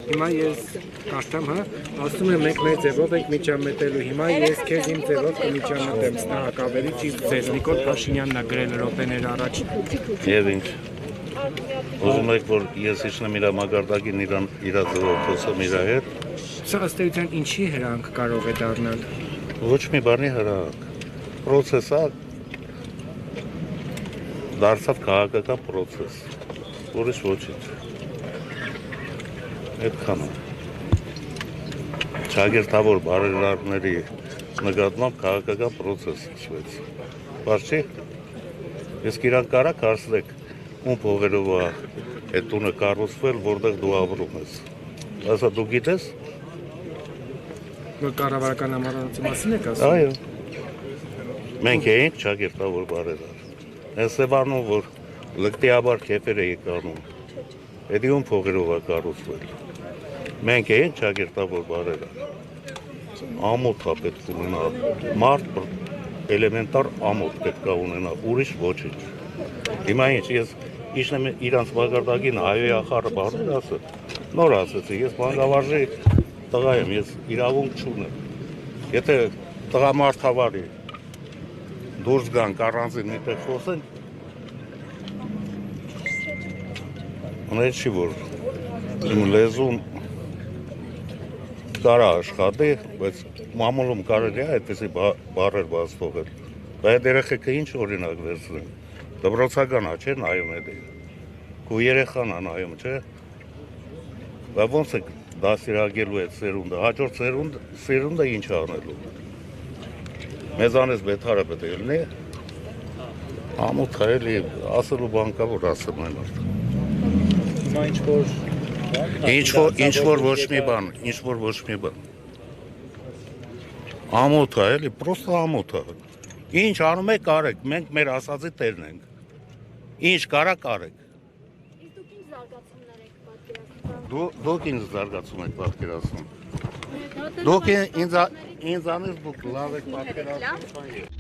Հիմա ես կարծեմ, հա, ասում եմ մենք մեր ձևով ենք միջամտելու, հիմա ես քեզ իմ ձևով կմիջամտեմ, սա հակավերի չի ձեզ, Նիկոլ Փաշինյանն է գրել րոպեներ առաջ։ Եվ ինչ, ուզում եք, որ ես իջնեմ իրա մագարտակին իրա ձևով խոսեմ իրա հետ։ Սա ըստ էության ինչի հրանք կարող է դառնալ։ Ոչ մի բանի հրանք, պրոցեսա դարձավ քաղաքական պրոցես, ուրիշ ոչինչ։ Այդքան է։ Չագերտավոր բարերարների նկատմամբ քաղաքական պրոցես սկսվեց։ Բայց չի, իսկ իրանք կարակ հարցնեք, ում փողերով է այդ տունը կառուցվել, որտեղ դու ապրում ես։ Ասա դու գիտես։ Որ կառավարական համառանոցի մասին եք ասում։ Այո։ Մենք էինք չագերտավոր բարերար։ Այս է բանում, որ լկտիաբար քեֆեր էինք անում։ Էդի ում փողերով է կառուցվել։ Մենք էինք չագերտավոր բարերար։ Ամոթ է պետք ունենա, մարդ էլեմենտար ամոթ պետք է ունենա, ուրիշ ոչինչ։ Հիմա ինչ, ես իջնեմ իրանց մագարտակին հայոյի ախարը բարներ ասը, նոր ասեցի, ես մանգավարժի տղա եմ, ես իրավունք չունեմ։ Եթե տղամարդավարի դուրս գանք առանձին մի տեղ խոսենք, ուներ չի, որ իմ լեզուն կարա աշխատի, բայց մամուլում կարելի է այդպիսի բարեր բաց թողել։ Բայց այդ երեխեքը ինչ օրինակ վերցնեն։ Դպրոցական է, չէ՞ նայում էդի։ Քո երեխան է նայում, չէ՞։ Բայց ոնց է դասիրակելու այդ սերունդը, հաջորդ սերունդը ինչ է անելու։ Մեզանից բետարը պետք է լինի։ Ամոթ է էլի, ասելու բան կա, որ ասում են արդ։ Հիմա Ինչ որ ոչ մի բան, ինչ որ ոչ մի բան։ Ամոթ է էլի, պրոստը ամոթ է։ Ինչ անում եք արեք, մենք մեր ասածի տերն ենք։ Ինչ կարա կարեք։ Դուք ինձ զարգացում եք պատկերացնում։ Դուք ինձանից դուք լավ եք պատկերացնում։